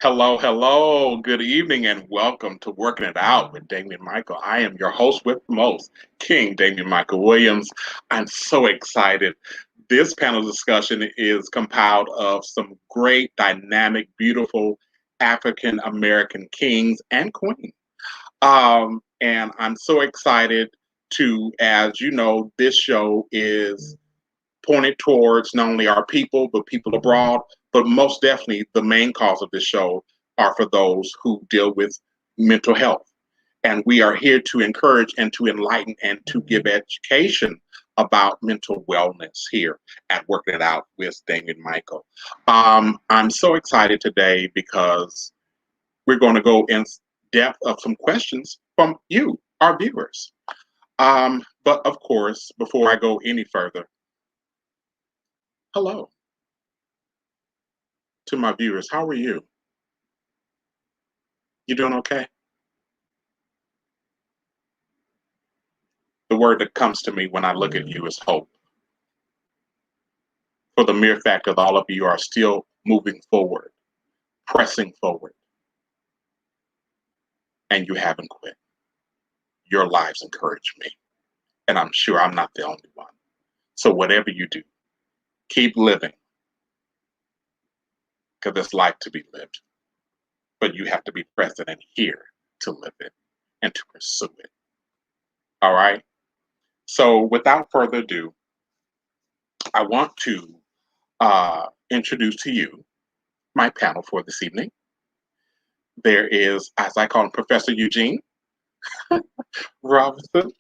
Hello, hello, good evening, and welcome to Working It Out with Damian Micheal. I am your host with the most, King Damian Micheal Williams. I'm so excited. This panel discussion is compiled of some great, dynamic, beautiful African American kings and queens. And I'm so excited to, as you know, this show is pointed towards not only our people, but people abroad. But most definitely, the main cause of this show are for those who deal with mental health. And we are here to encourage and to enlighten and to give education about mental wellness here at Working It Out with Damian Micheal. I'm so excited today because we're going to go in depth of some questions from you, our viewers. But of course, before I go any further, hello to my viewers. How are you? You doing okay? The word that comes to me when I look at you is hope. For the mere fact that all of you are still moving forward, pressing forward, and you haven't quit. Your lives encourage me, and I'm sure I'm not the only one. So whatever you do, keep living, because there's life to be lived. But you have to be present and here to live it and to pursue it. All right? So without further ado, I want to introduce to you my panel for this evening. There is, as I call him, Professor Eugene Robinson,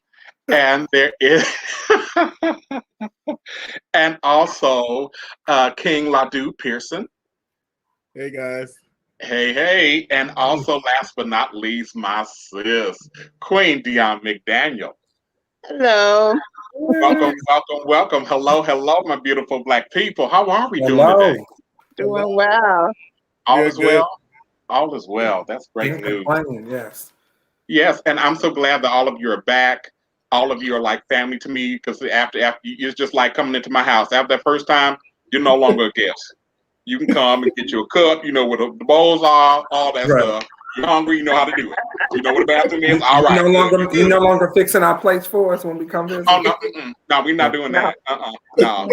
and there is, and also King Ladu Pearson. Hey guys. Hey, and also last but not least, my sis, Queen Dion McDaniel. Hello. Welcome. Hello, my beautiful Black people. How are we doing today? Doing well. All is well. All is well. That's great news. Yes. Yes, and I'm so glad that all of you are back. All of you are like family to me because after it's just like coming into my house. After that first time, you're no longer a guest. You can come and get you a cup, you know, where the bowls are, all that stuff. You're hungry, you know how to do it. You know what the bathroom is. All right. You're no longer fixing our plates for us when we come visit. Oh no, we're not doing that. No.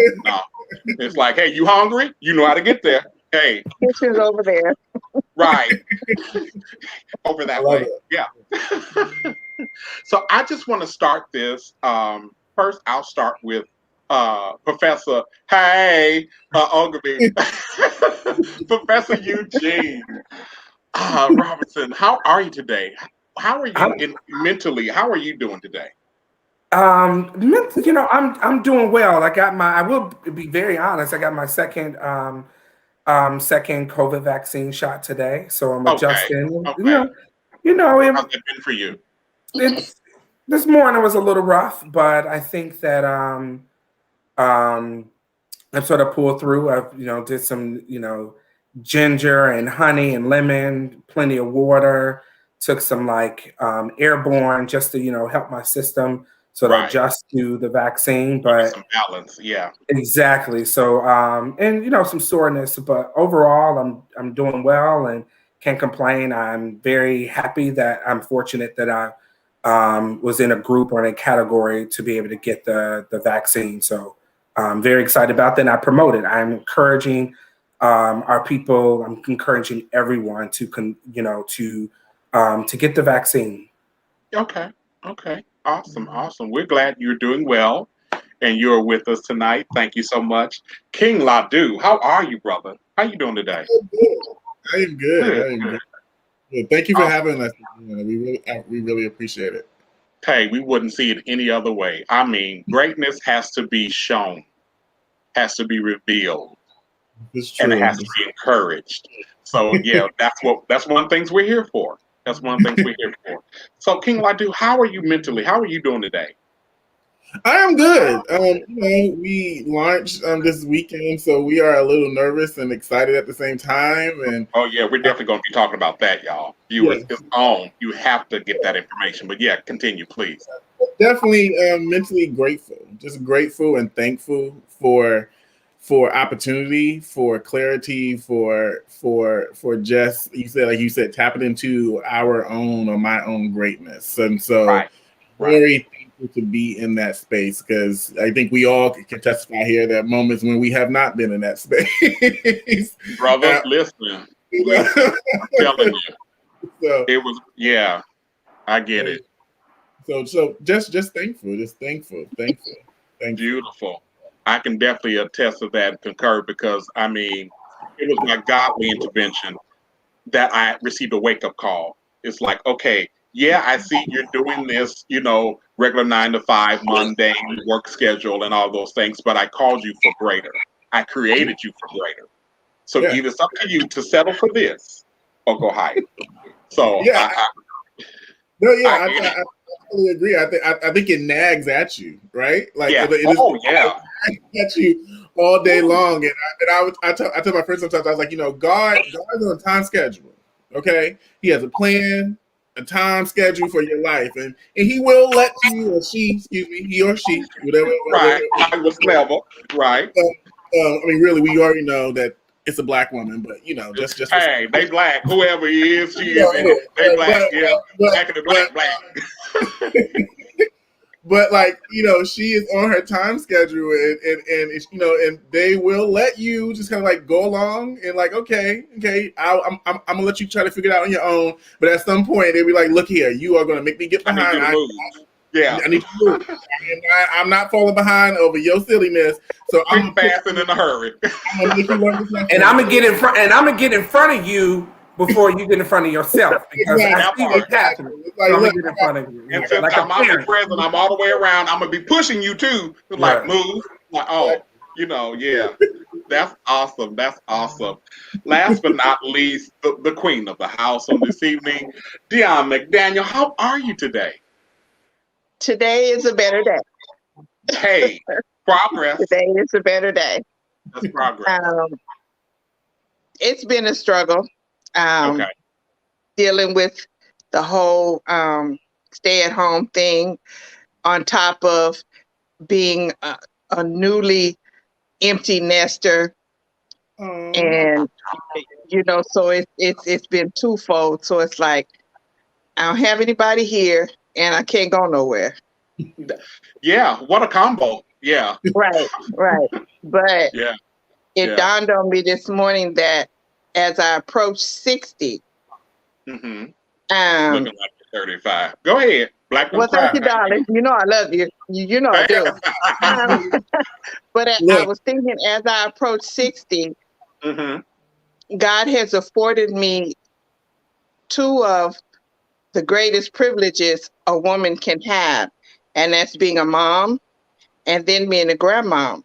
It's like, hey, you hungry? You know how to get there. Hey, kitchen's over there. Right. Over that way. Yeah. So I just want to start this. First, I'll start with Professor Ogilvy. Professor Eugene Robinson. How are you today? How are you mentally? How are you doing today? I'm doing well. I will be very honest. I got my second COVID vaccine shot today, so I'm adjusting. Okay. How's it been for you? This morning was a little rough, but I think that I've sort of pulled through. I've did some ginger and honey and lemon, plenty of water. Took some airborne just to help my system sort of adjust to the vaccine. But some balance, yeah. Exactly. So and some soreness, but overall I'm doing well and can't complain. I'm very happy that I'm fortunate that I was in a group or in a category to be able to get the vaccine. So I'm very excited about that. And I promote it. I'm encouraging our people. I'm encouraging everyone to get the vaccine. Okay. Awesome. We're glad you're doing well and you're with us tonight. Thank you so much. King Ladu, how are you, brother? How you doing today? I am good. Thank you for having us. We really appreciate it. Hey, we wouldn't see it any other way. I mean, greatness has to be shown, has to be revealed, and it has to be encouraged. So yeah, that's one of the things we're here for. That's one of the things we're here for. So, King Ladu, how are you mentally? How are you doing today? I am good. We launched this weekend, so we are a little nervous and excited at the same time. And Oh, yeah, we're definitely going to be talking about that, y'all. Viewers, yeah, it's on. You have to get that information. But yeah, continue, please. definitely mentally grateful, just grateful and thankful for opportunity, for clarity, for just you said tapping into our own or my own greatness. And so Right. very thankful to be in that space, because I think we all can testify here that moments when we have not been in that space. Brother, listen. Listen. I'm telling you. So, It was, yeah, I get it. so just thankful. Beautiful. I can definitely attest to that and concur because, I mean, it was my godly intervention that I received a wake up call. It's like, okay, yeah, I see you're doing this, regular 9 to 5, mundane work schedule and all those things, but I called you for greater. I created you for greater. So Yeah, either it's up to you to settle for this or go higher. So yeah. No, I yeah, get it. I totally agree. I think it nags at you, right? Like Yeah. it is Oh, yeah. at you all day long. I tell my friends sometimes, I was like, God's on a time schedule. Okay, He has a plan, a time schedule for your life, and He will let you or she, excuse me, he or she, whatever. Right. I was clever. Right. I mean, really, we already know that it's a black woman, but just for Hey, they black. Whoever he is, she is. yeah, They black. but, Yeah. but, Back in the but, black. but like she is on her time schedule, and it's, and they will let you just kind of like go along and like okay, I'm gonna let you try to figure it out on your own. But at some point they'll be like, look here, you are gonna make me get I need behind. you to move. Yeah. I need you to move. I'm not falling behind over your silliness. So Quick, I'm fast, and in a hurry. gonna make you learn this lesson. And I'm gonna get in front. And I'm gonna get in front of you before you get in front of yourself, because Exactly. I see what's happening. It's like, So I'm look, gonna get in front of you. And Yeah, since like a I'm parent. omnipresent, I'm all the way around. I'm gonna be pushing you too. Like Right. move. Like yeah. That's awesome. That's awesome. Last but not least, the queen of the house on this evening, Dion McDaniel. How are you today? Today is a better day. Hey, progress. Today is a better day. That's progress. It's been a struggle. Okay. Dealing with the whole stay-at-home thing, on top of being a newly empty nester, and so it's been twofold. So it's like I don't have anybody here, and I can't go nowhere. Yeah. What a combo. Yeah. Right. But Yeah. it dawned on me this morning that as I approach 60, Mm-hmm. Looking like you're 35. Go ahead. Black well, don't cry. thank you, darling. You know I love you. You know I do. But I was thinking, as I approach 60, God has afforded me two of the greatest privileges a woman can have, and that's being a mom and then being a grandmom.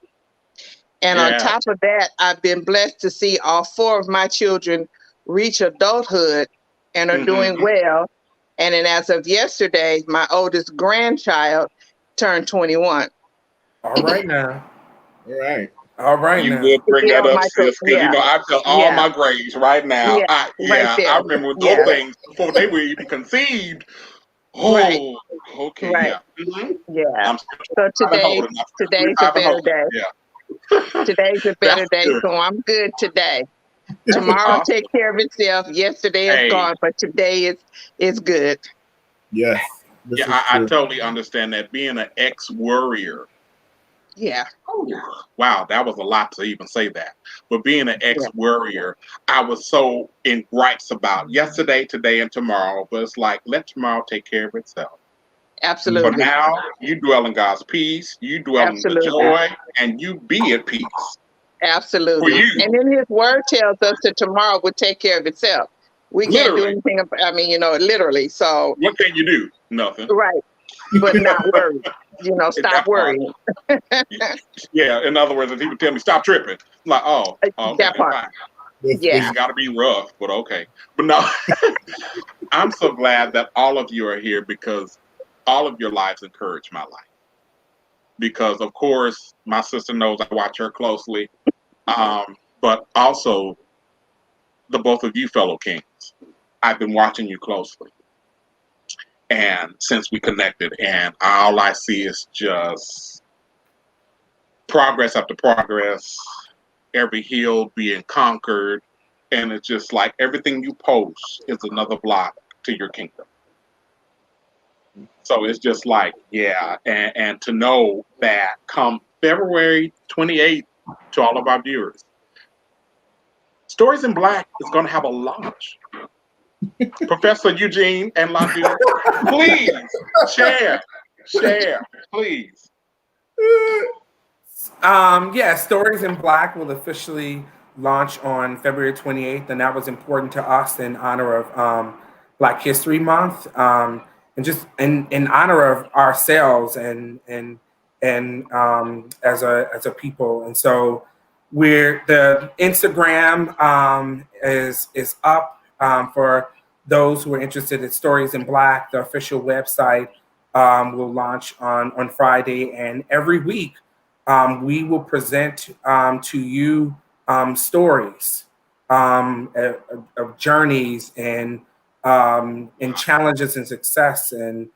And on top of that, I've been blessed to see all four of my children reach adulthood and are doing well. And then as of yesterday, my oldest grandchild turned 21. All right now. All right. You now. would bring that up, Michael, sis, because I tell all my grades right now. Right there. I remember those things before they were even conceived. Oh, okay, right. I'm So today's a better day. Yeah. Today's a better day, good. so I'm good today. Tomorrow take care of itself. Yesterday is gone, but today is good. Yes. Yeah, I totally understand that. Being an ex-worrier. Yeah. Wow, that was a lot to even say that. But being an ex-worrier, I was so in gripes about yesterday, today, and tomorrow. But it's like, let tomorrow take care of itself. Absolutely. For now, you dwell in God's peace, you dwell in the joy, and you be at peace. Absolutely. For you. And then his word tells us that tomorrow will take care of itself. We can't do anything about, literally. So what can you do? Nothing. Right. But not worry. Stop worrying. Yeah, in other words, if he would tell me stop tripping, I'm like, okay, that part. fine. It's got to be rough, but okay. But no. I'm so glad that all of you are here because all of your lives encourage my life. Because of course, my sister knows I watch her closely, but also the both of you fellow kings. I've been watching you closely, and since we connected, and all I see is just progress after progress, every hill being conquered, and it's just like everything you post is another block to your kingdom. So it's just like, yeah, and to know that come February 28th, to all of our viewers, Stories in Black is going to have a launch. Professor Eugene and Ladu, please share, please. Yeah, Stories in Black will officially launch on February 28th, and that was important to us in honor of Black History Month, and just in honor of ourselves and as a people. And so the Instagram is up for those who are interested in Stories in Black. The official website will launch on Friday, and every week we will present to you stories of journeys and challenges and success, and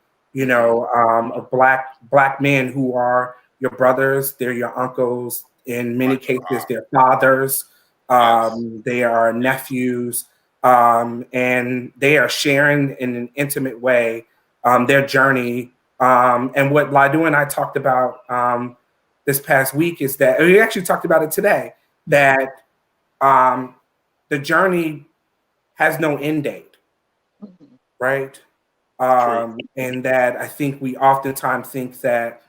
of black men who are your brothers, they're your uncles, in many cases they're fathers, they are nephews, and they are sharing in an intimate way their journey. And what Ladu and I talked about this past week is that we actually talked about it today, that the journey has no end date, right? And that I think we oftentimes think that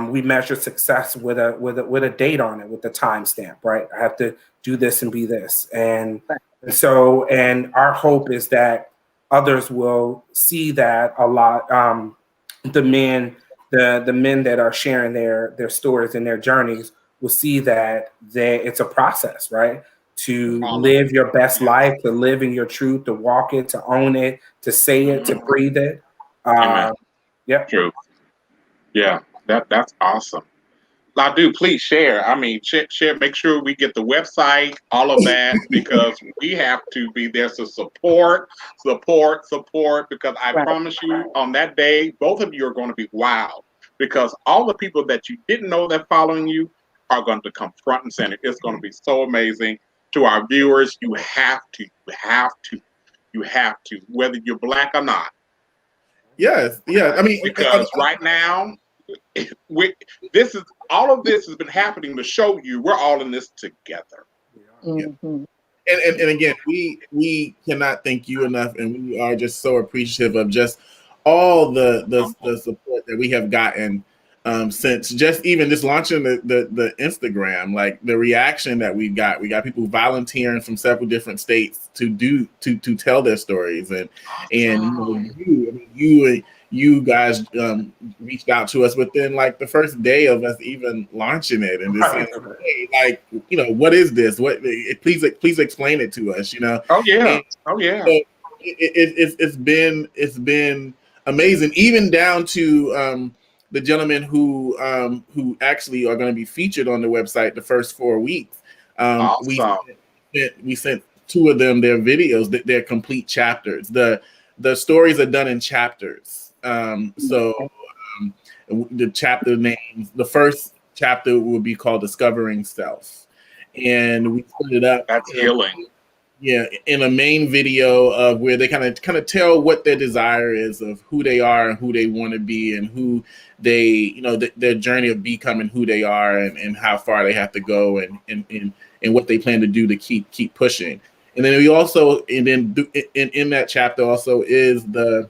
we measure success with a date on it, with a timestamp, right? I have to do this and be this, and our hope is that others will see that a lot. The men that are sharing their stories and their journeys will see that it's a process, right? To live your best life, to live in your truth, to walk it, to own it, to say it, to breathe it. Yeah. True. Yeah, that's awesome. Ladu, please share. I mean, share. Make sure we get the website, all of that, because we have to be there to support. Because I promise you, on that day, both of you are going to be wild. Because all the people that you didn't know that following you are going to come front and center. It's going to be so amazing. To our viewers, you have to, whether you're black or not. Yes, yeah. I mean, because right now, this has been happening to show you we're all in this together. Mm-hmm. And again, we cannot thank you enough, and we are just so appreciative of just all the support that we have gotten since just even just launching the Instagram. Like the reaction that we got people volunteering from several different states to tell their stories, and you guys reached out to us within like the first day of us even launching it, and just saying, hey, like, what is this? Please explain it to us, Oh yeah. And so it's been amazing, even down to the gentlemen who actually are going to be featured on the website the first 4 weeks. Awesome. We sent 2 of them their videos, their complete chapters. The stories are done in chapters. The chapter names, the first chapter will be called Discovering Self, and we put it up. That's healing. Yeah, in a main video of where they kind of tell what their desire is of who they are and who they want to be, and who they, their journey of becoming who they are, and how far they have to go, and what they plan to do to keep pushing. And then we also, in that chapter also is the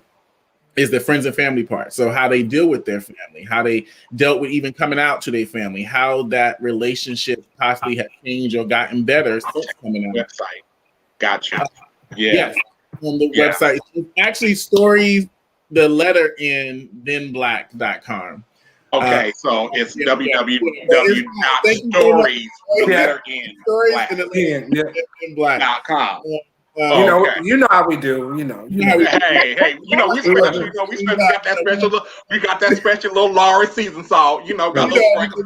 friends and family part. So how they deal with their family, how they dealt with even coming out to their family, how that relationship possibly has changed or gotten better since coming out. Website. Gotcha. Yes. On the website. It's actually stories, the letter in thenblack.com. Okay, so it's www.stories.com. You know how we do. Hey, we special. We got that special. We got that special little Laurie season salt. Got a little sprinkle.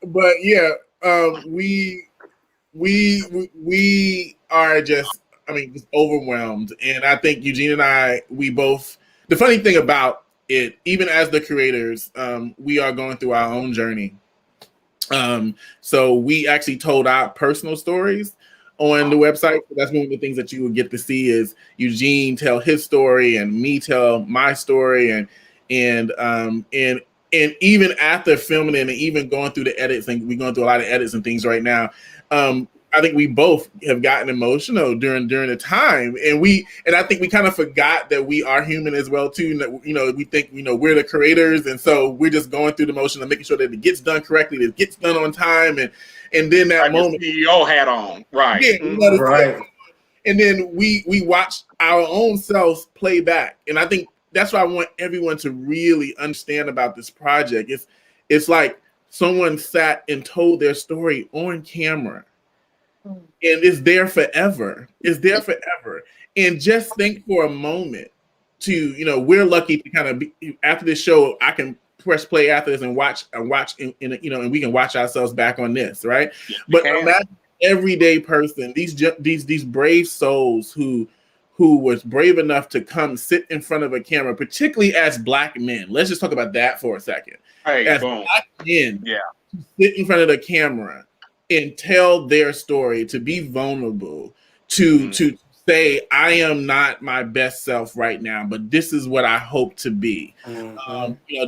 But yeah, we are just overwhelmed, and I think Eugene and I, we both. The funny thing about it, even as the creators, we are going through our own journey. So we actually told our personal stories on the website. That's one of the things that you will get to see is Eugene tell his story and me tell my story, and even after filming it and even going through the edits, and we're going through a lot of edits and things right now. I think we both have gotten emotional during the time, and I think we kind of forgot that we are human as well too. We think we're the creators, and so we're just going through the motion of making sure that it gets done correctly, that it gets done on time, and then that moment CEO hat on, right? Yeah, right. And then we watch our own selves play back, and I think that's what I want everyone to really understand about this project. It's like someone sat and told their story on camera. And it's there forever. It's there forever. And just think for a moment we're lucky to kind of be, after this show, I can press play after this and watch and we can watch ourselves back on this, right? But imagine everyday person, these brave souls who was brave enough to come sit in front of a camera, particularly as Black men. Let's just talk about that for a second. As Black men, sit in front of the camera and tell their story, to be vulnerable, to say, I am not my best self right now, but this is what I hope to be.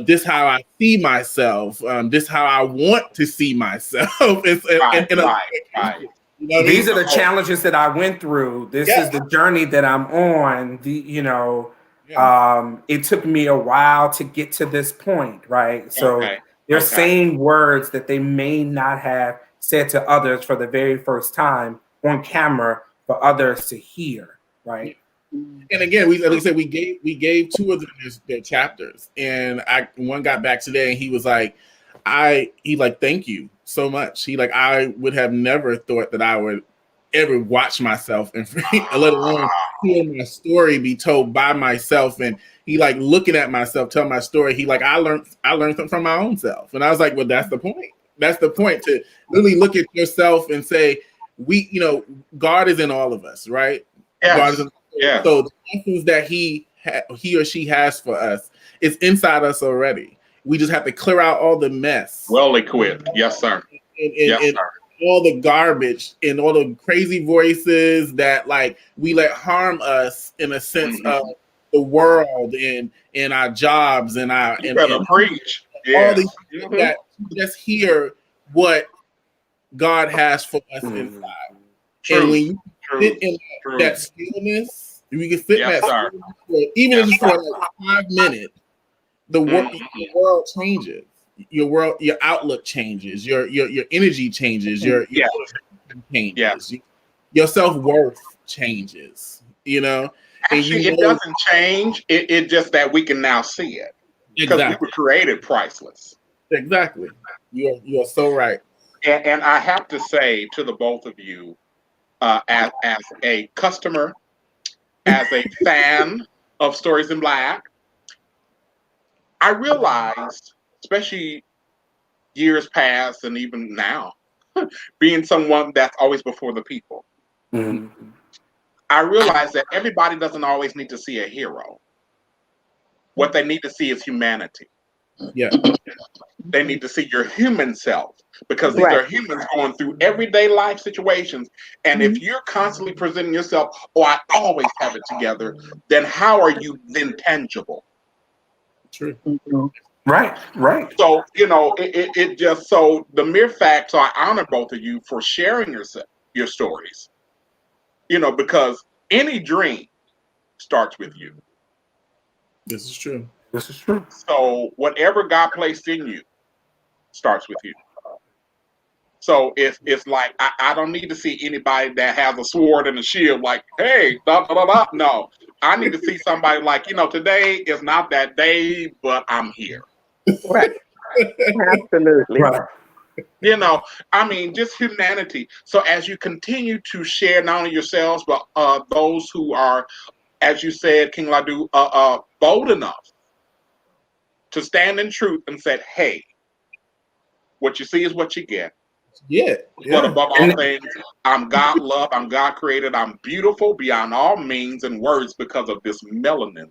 This how I see myself. This how I want to see myself. These are the challenges that I went through. This is the journey that I'm on. It took me a while to get to this point, right? So they're saying words that they may not have said to others for the very first time on camera for others to hear, right? And again, like I said, we gave two of them their chapters, and one got back today, and he was like, thank you so much. I would have never thought that I would ever watch myself and let alone hear my story be told by myself, and he looking at myself tell my story. He I learned something from my own self, and I was like, well, that's the point. That's the point, to really look at yourself and say, God is in all of us, right? Yes. God is in So the lessons that he or she has for us is inside us already. We just have to clear out all the mess. Well equipped. Yes, sir. And all the garbage and all the crazy voices that we let harm us in a sense of the world and our jobs and our preach. All these that just hear what God has for us inside. And when you sit in that stillness, we can sit in that stillness even if it's for 5 minutes, the world changes. Your outlook changes. Your energy changes. Your changes. Your self-worth changes. Actually, it doesn't change. It just that we can now see it because we were created priceless. Exactly. You're so right. And I have to say to the both of you, as a customer, as a fan of Stories in Black, I realized, especially years past and even now, being someone that's always before the people, I realized that everybody doesn't always need to see a hero. What they need to see is humanity. Yeah. They need to see your human self, because these are humans going through everyday life situations. And if you're constantly presenting yourself, I always have it together, then how are you then tangible? True. Right. So, it just, so the mere fact, so I honor both of you for sharing your stories, because any dream starts with you. This is true. So whatever God placed in you starts with you. So it's like, I don't need to see anybody that has a sword and a shield hey, da, da, da, da. No, I need to see somebody today is not that day, but I'm here. Right. Absolutely. Right. You know, I mean, just humanity. So as you continue to share not only yourselves, but those who are, as you said, King Ladu, bold enough to stand in truth and said, hey, what you see is what you get. Yeah. But above all things, I'm God loved, I'm God created, I'm beautiful beyond all means and words because of this melanin.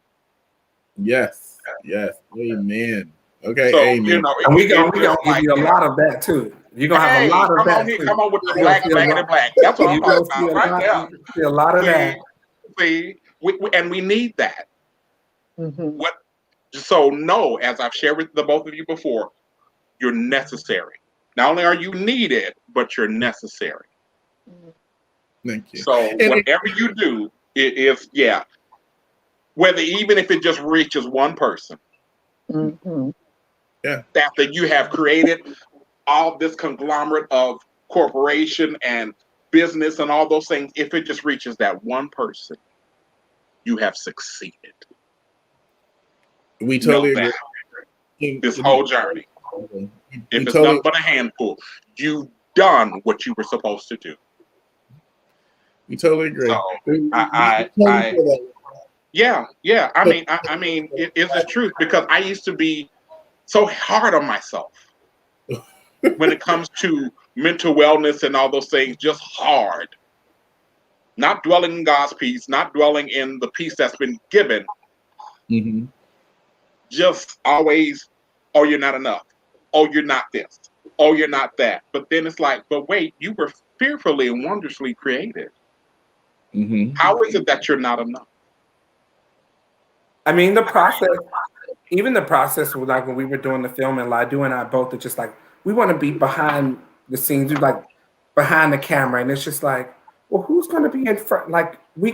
Yes. Yes. Amen. Okay. So, Amen. you know, and we gonna give you a lot of that too. You're gonna have a lot of come that on here, too. come on with the You're gonna black, see a black, lot. and black. That's what I'm You're talking gonna see about a right lot. there. You see a lot of that. And we need that. Mm-hmm. What? So no, as I've shared with the both of you before, you're necessary. Not only are you needed, but you're necessary. Thank you. So And whatever you do, it is whether even if it just reaches one person, Mm-hmm. after you have created all this conglomerate of corporation and business and all those things, if it just reaches that one person, you have succeeded. we Know totally that agree. this whole journey, We if it's totally nothing but a handful, you've done what you were supposed to do. we totally agree. So We I totally feel that. yeah. I mean, it is the truth because I used to be so hard on myself when it comes to mental wellness and all those things. Just hard, not dwelling in God's peace, not dwelling in the peace that's been given. Mm-hmm. Just always, oh, you're not enough. Oh, you're not this. Oh, you're not that. But then it's like, but wait, you were fearfully and wondrously created. Mm-hmm. How is it that you're not enough? I mean, the process, even the process, like when we were doing the film, and Ladu and I both are just like, we want to be behind the scenes, we like behind the camera, and it's just like, well, who's going to be in front? Like, we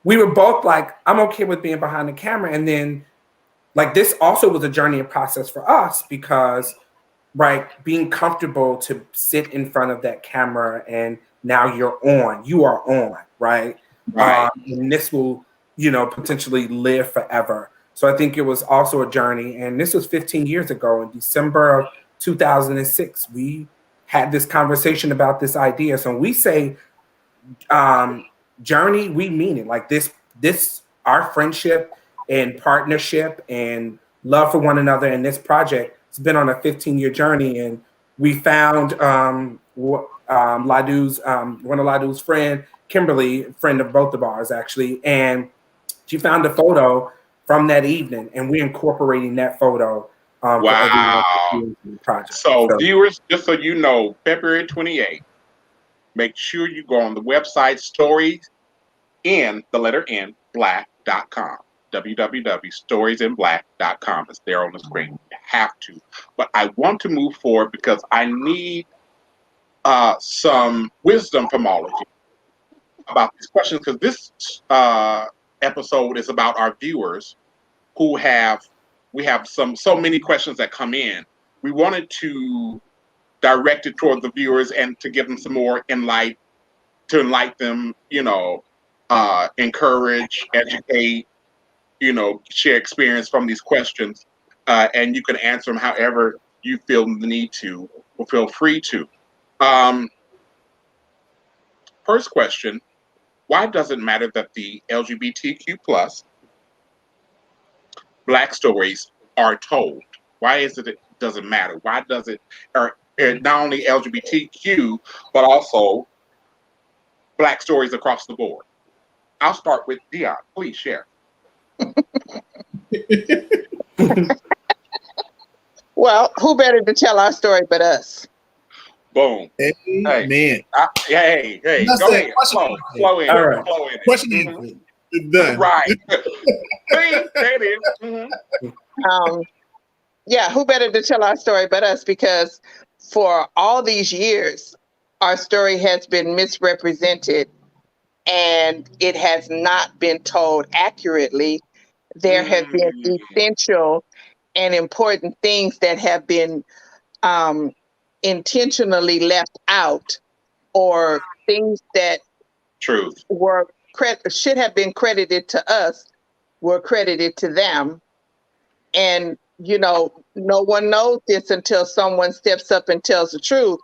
were both like, I'm okay with being behind the camera, and then like this also was a journey and process for us because right, being comfortable to sit in front of that camera and now you are on, right? Right. And this will, potentially live forever. So I think it was also a journey. And this was 15 years ago in December of 2006. We had this conversation about this idea. So when we say journey, we mean it. Like our friendship and partnership and love for one another in this project has been on a 15-year journey. And we found Ladu's one of Ladu's friend, Kimberly, friend of both of ours actually, and she found a photo from that evening, and we're incorporating that photo for everyone Wow. in the project. So viewers, just so you know, February 28th, make sure you go on the website storiesinblack.com. www.storiesinblack.com. It's there on the screen. You have to. But I want to move forward because I need some wisdom from all of you about these questions, because this episode is about our viewers who we have so many questions that come in. We wanted to direct it toward the viewers and to give them some more enlighten them, encourage, educate, share experience from these questions, and you can answer them however you feel the need to or feel free to. First question: why does it matter that the LGBTQ plus Black stories are told? Why is it doesn't matter? Why does it, or not only LGBTQ but also Black stories across the board? I'll start with Dion. Please share. Well, who better to tell our story but us? Boom. Hey, man. Hey, go ahead. Flow in. All right. Flow in. Question it's done. Right. See, there it is. Yeah, who better to tell our story but us? Because for all these years, our story has been misrepresented and it has not been told accurately. There have been essential and important things that have been intentionally left out, or things that Truth. should have been credited to us were credited to them. And no one knows this until someone steps up and tells the truth.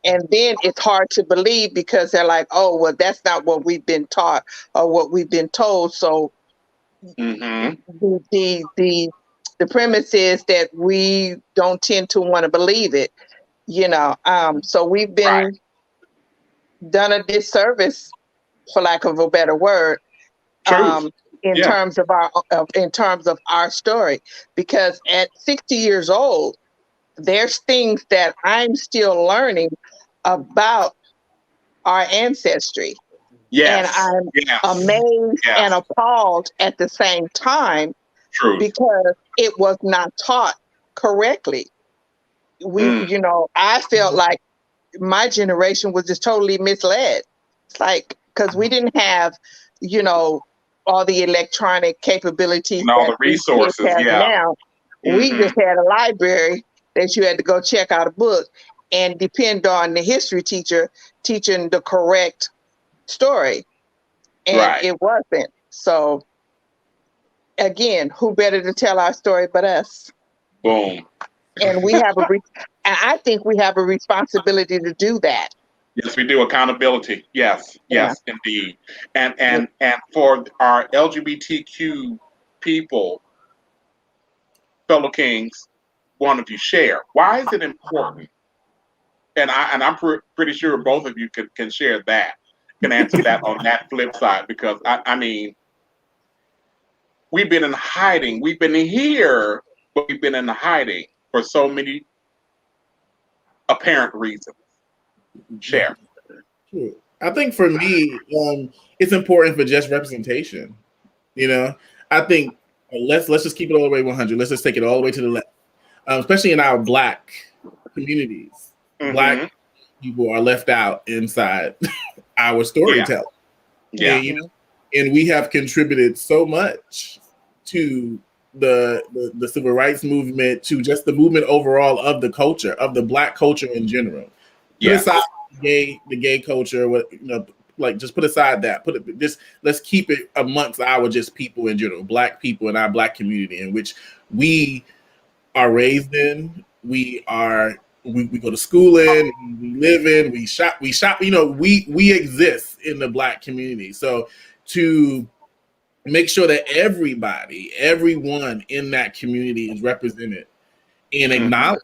And then it's hard to believe because they're like, oh, well, that's not what we've been taught or what we've been told. So the premise is that we don't tend to want to believe it, so we've been done a disservice, for lack of a better word, in terms of our story, because at 60 years old, there's things that I'm still learning about our ancestry. Yes. And I'm amazed and appalled at the same time. True. Because it was not taught correctly. I felt like my generation was just totally misled. It's like, because we didn't have, all the electronic capabilities and all the resources now. We just had a library that you had to go check out a book and depend on the history teacher teaching the correct story. And it wasn't. So again, who better to tell our story but us? Boom. And and I think we have a responsibility to do that. Yes, we do. Accountability. Yes, indeed. And for our LGBTQ people, fellow kings, one of you share. Why is it important? And I'm pretty sure both of you can share that, can answer that on that flip side, because I mean, we've been in hiding. We've been here, but we've been in hiding for so many apparent reasons. Share. I think for me, it's important for just representation. I think let's just keep it all the way 100. Let's just take it all the way to the left, especially in our Black communities. Black people are left out inside our storytelling. And we have contributed so much to the civil rights movement, to just the movement overall of the culture, of the Black culture in general. Put aside the gay culture, just put aside that. Let's keep it amongst our just people in general, Black people in our Black community, in which we are raised in, we go to school in, we live in, we shop, we exist in the Black community. So to make sure that everyone in that community is represented and acknowledged,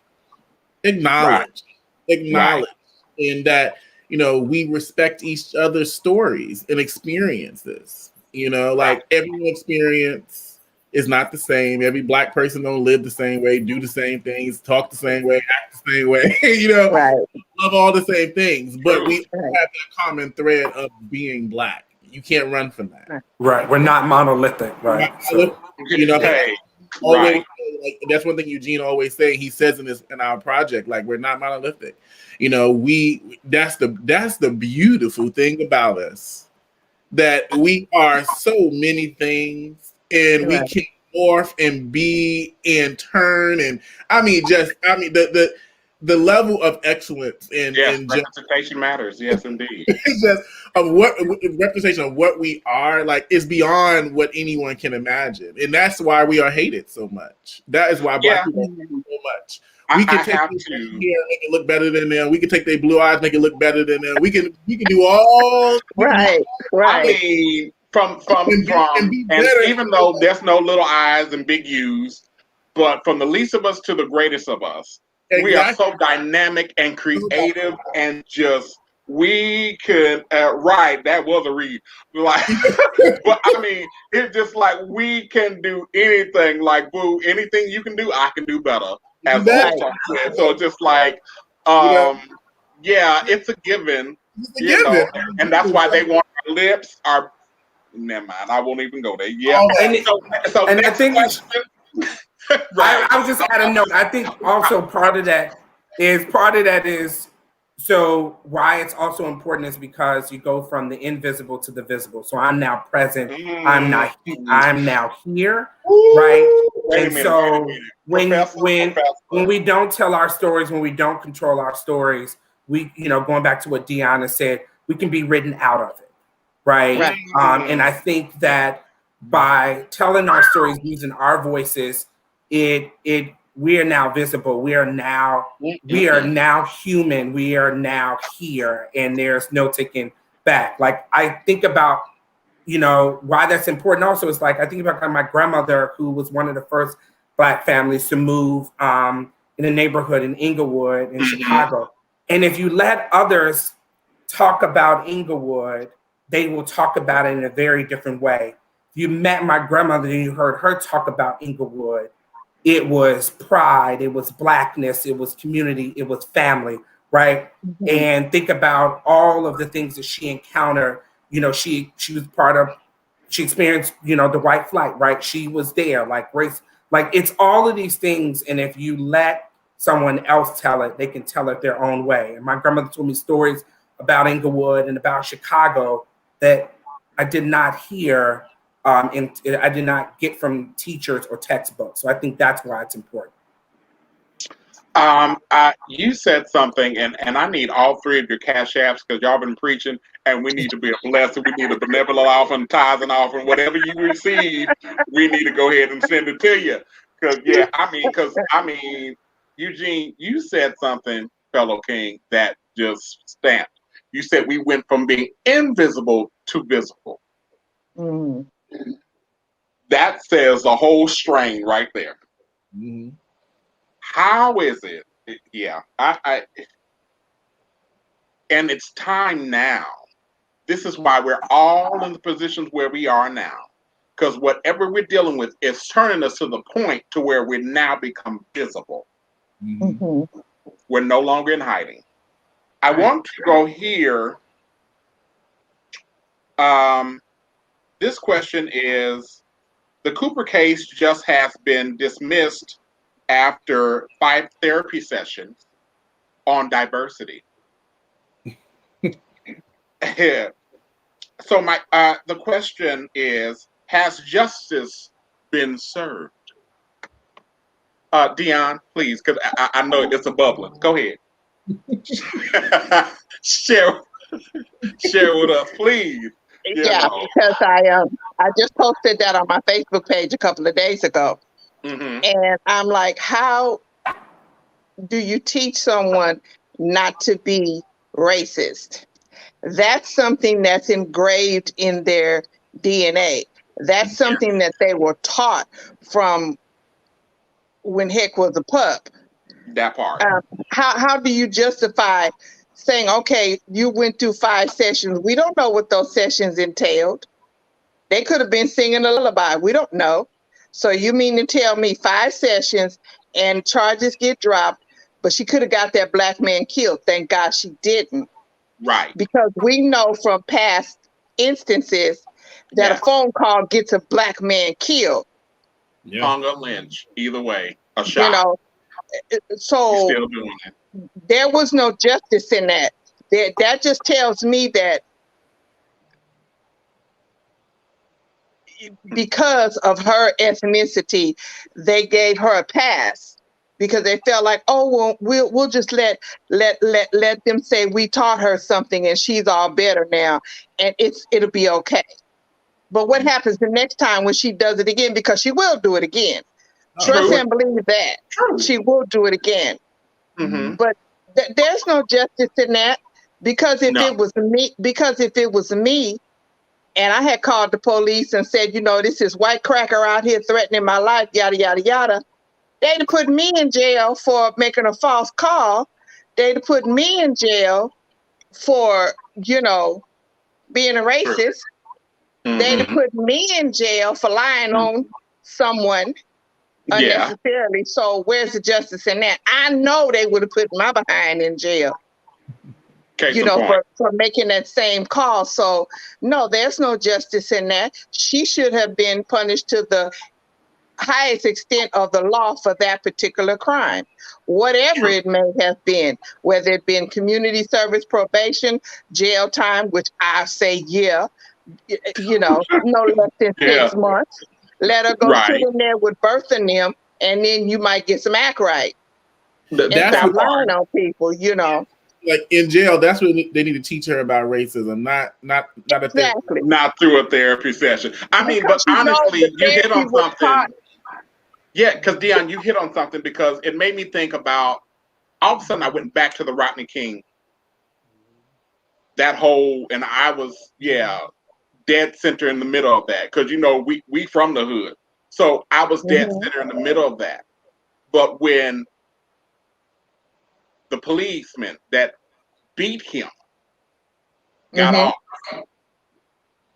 and that, we respect each other's stories and experiences. Every experience is not the same. Every Black person don't live the same way, do the same things, talk the same way, act the same way, love all the same things. But we have that common thread of being Black. You can't run from that. Right. We're not monolithic. Right. Always, that's one thing Eugene always say. He says in our project, like, we're not monolithic. That's the beautiful thing about us, that we are so many things, and we can morph and be and turn, and the level of excellence and representation matters. Yes, indeed. Just of what representation of what we are, like, is beyond what anyone can imagine, and that's why we are hated so much. That is why Black people are hated so much. We can take their hair, make it look better than them. We can take their blue eyes, make it look better than them. We can do all right. I mean, from and even though there's no little I's and big U's, but from the least of us to the greatest of us, we are so dynamic and creative, and just we could that was a read. Like, but I mean, it's just like we can do anything. Like, boo, anything you can do, I can do better. As also said, so just like, it's a given. And that's why they want our lips are. Never mind, I won't even go there. Yeah, and I think I'll just add a note. I think also part of that is so why it's also important is because you go from the invisible to the visible. So I'm now present. I'm now here, right? And so when we don't tell our stories, when we don't control our stories, we, going back to what Deanna said, we can be written out of it, right? And I think that by telling our stories, using our voices, it we are now visible. We are now human. We are now here, and there's no taking back. Like I think about, why that's important. Also, is like I think about my grandmother, who was one of the first Black families to move in a neighborhood in Inglewood in Chicago. And if you let others talk about Inglewood, they will talk about it in a very different way. If you met my grandmother and you heard her talk about Inglewood, it was pride, it was Blackness, it was community, it was family, right? And think about all of the things that she encountered. She was she experienced, the white flight, right? She was there, like race, like it's all of these things. And if you let someone else tell it, they can tell it their own way. And my grandmother told me stories about Inglewood and about Chicago that I did not hear and I did not get from teachers or textbooks. So I think that's why it's important. You said something, and I need all three of your cash apps because y'all been preaching, and we need to be a blessing. We need a benevolent offering, tithes and offering, whatever you receive, we need to go ahead and send it to you. Because Eugene, you said something, fellow king, that just stamped. You said we went from being invisible to visible. That says the whole strain right there. How is it? Yeah, and it's time now. This is why we're all in the positions where we are now, because whatever we're dealing with is turning us to the point to where we now become visible. We're no longer in hiding. I want to go here. This question is, the Cooper case just has been dismissed after 5 therapy sessions on diversity. So the question is, has justice been served? Dion, please, because I know it's a bubbling. Go ahead. share with us, please. Because I just posted that on my Facebook page a couple of days ago. And I'm like, how do you teach someone not to be racist? That's something that's engraved in their DNA. That's something that they were taught from when Heck was a pup. That part. How do you justify saying, okay, you went through 5 sessions? We don't know what those sessions entailed. They could have been singing a lullaby. We don't know. So you mean to tell me 5 sessions and charges get dropped, but she could have got that Black man killed. Thank God she didn't. Right. Because we know from past instances that a phone call gets a Black man killed. Hung or lynch, either way, a shot. So still doing it. There was no justice in that. That just tells me that because of her ethnicity, they gave her a pass because they felt like, oh, well, we'll just let them say we taught her something and she's all better now, and it'll be okay. But what happens the next time when she does it again? Because she will do it again. Trust and believe that. She will do it again. But there's no justice in that, because if it was me, and I had called the police and said, this is white cracker out here threatening my life, yada, yada, yada, they'd have put me in jail for making a false call. They'd have put me in jail for, being a racist. They'd have put me in jail for lying on someone unnecessarily. So where's the justice in that? I know they would have put my behind in jail. For making that same call. So no, there's no justice in that. She should have been punished to the highest extent of the law for that particular crime, whatever it may have been, whether it been community service, probation, jail time, which I say, no less than 6 months. Let her go sit in there with birth in them, and then you might get some act right. And stop lying on people, Like in jail, that's what they need to teach her about racism, not exactly. Not through a therapy session. I mean, but honestly, you hit on something. Yeah, because Dion, you hit on something because it made me think about. All of a sudden, I went back to the Rodney King. That whole, and I was dead center in the middle of that because we from the hood, so I was dead center in the middle of that. But when the policeman that beat him got off,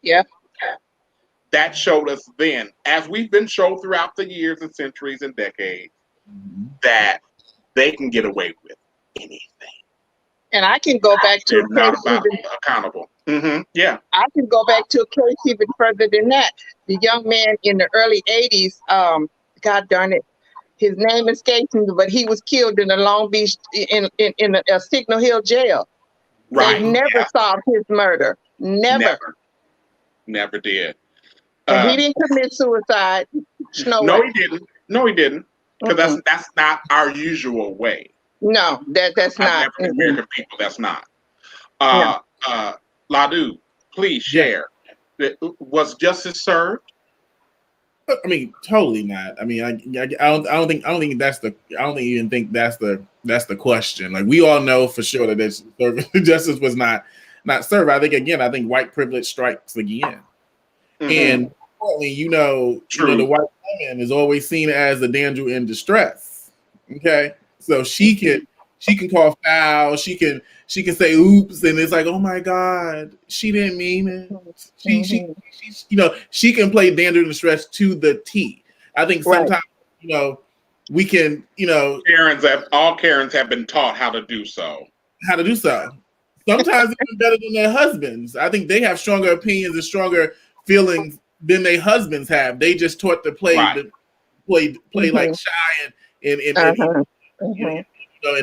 Yeah. that showed us then, as we've been shown throughout the years and centuries and decades, that they can get away with anything. And I can go back to They're a not case about even. accountable. Yeah. I can go back to a case even further than that. The young man in the early '80s. God darn it, his name escapes me, but he was killed in a Long Beach in a Signal Hill jail. Right. They've never solved his murder. Never. Never did. And he didn't commit suicide. No, he didn't. No, he didn't. Because Mm-mm. that's not our usual way. No, that's not. African American people, that's not. No. Ladu, please share. Was justice served? I mean, totally not. I mean, I don't think that's the. I don't even think that's the question. Like, we all know for sure that this justice was not served. I think white privilege strikes again, and importantly, the white woman is always seen as the damsel in distress. Okay, so she can call foul. She can say oops, and it's like, oh my God, she didn't mean it. She can play damsel in distress to the T. I think sometimes we can all Karens have been taught how to do so. Sometimes even better than their husbands. I think they have stronger opinions and stronger feelings than their husbands have. They just taught to play like shy and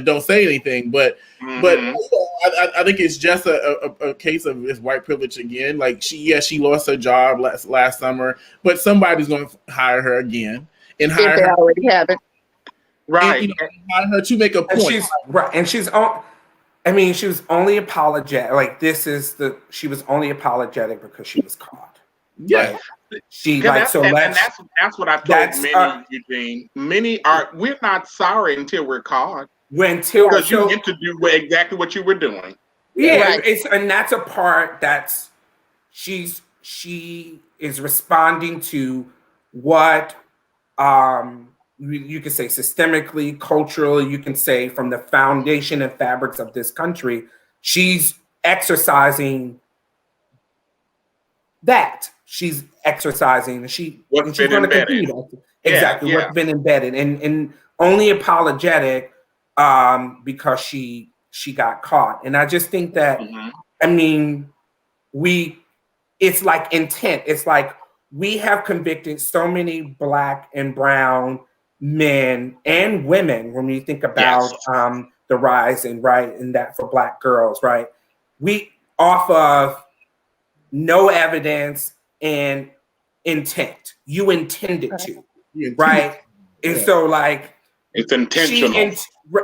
don't say anything. But I think it's just a case of this white privilege again. Like she lost her job last summer, but somebody's going to hire her again and hire her. Already have it. Right. And, hire her to make a point. And she's she was only apologetic. Like she was only apologetic because she was caught. Yeah. Right? That's what I told many, Eugene. Many we're not sorry until we're caught. Because you get to do exactly what you were doing. Yeah, and that's a part that's she is responding to what you can say systemically, culturally, you can say from the foundation and fabrics of this country, she's exercising that. She's exercising, and she's going to continue to exactly what's been embedded, and only apologetic because she got caught. And I just think that it's like intent. It's like we have convicted so many Black and brown men and women when we think about the rise and that for Black girls, right? We off of no evidence and intent. You intended to, right? And so like it's intentional.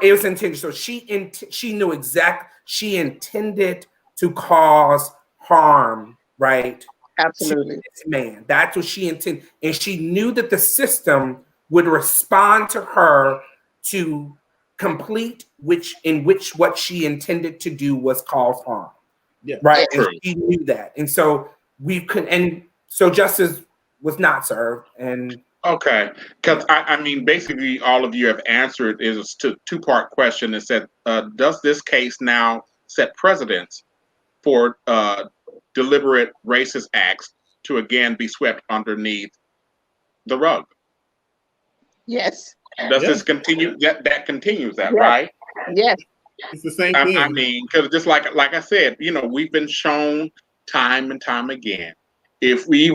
It was intentional. So she knew exactly. She intended to cause harm, right? Absolutely. To this man. That's what she intended, and she knew that the system would respond to her to complete what she intended to do was cause harm. Yeah, right. And she knew that, and so so justice was not served. And okay, because basically all of you have answered is a two-part question. It said, does this case now set precedents for deliberate racist acts to again be swept underneath the rug? Yes. Does this continue? That continues that, right? Yes. It's the same thing. Because just like I said, we've been shown time and time again. If we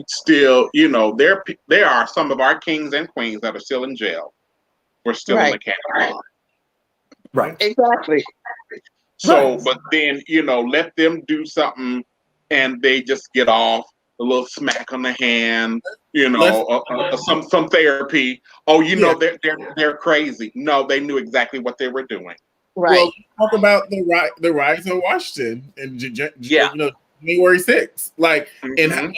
still, there are some of our kings and queens that are still in jail. We're still in the category. Right. Exactly. So, but then, let them do something and they just get off, a little smack on the hand, some therapy. Oh, they're crazy. No, they knew exactly what they were doing. Right. Well, talk about the rise of Washington and January 6th. Like, and how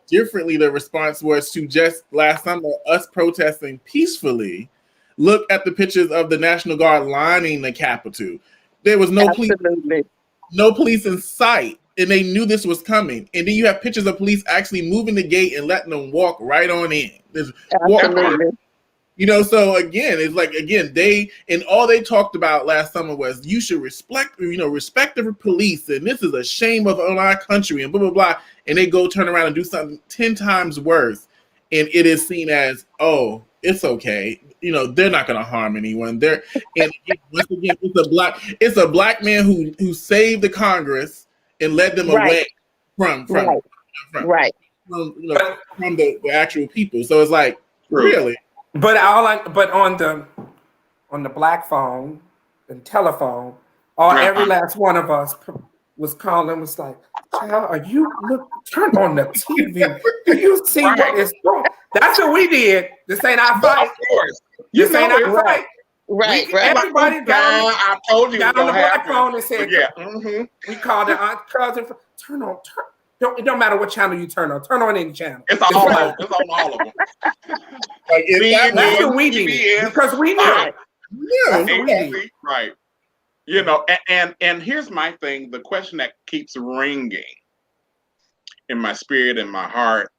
differently the response was to just last summer, us protesting peacefully. Look at the pictures of the National Guard lining the Capitol. There was no police in sight, and they knew this was coming. And then you have pictures of police actually moving the gate and letting them walk right on in. You know, so again, it's like, again, all they talked about last summer was you should respect the police, and this is a shame on our country, and blah, blah, blah. And they go turn around and do something 10 times worse. And it is seen as, oh, it's okay. You know, they're not going to harm anyone. And once again, it's a black man who saved the Congress and led them away from the actual people. So it's like, really? But on the black phone and telephone, every last one of us was calling, was like, "Child, turn on the TV? Do you see what is wrong?" That's what we did. This ain't our fight. Of course, this ain't our fight. Right. Everybody down. I told you got on the black phone and said, we called the aunt cousin. Turn on. It don't matter what channel you turn on. Turn on any channel. It's on all of them. That's what we did because we knew. Right. You know, and here's my thing. The question that keeps ringing in my spirit and my heart: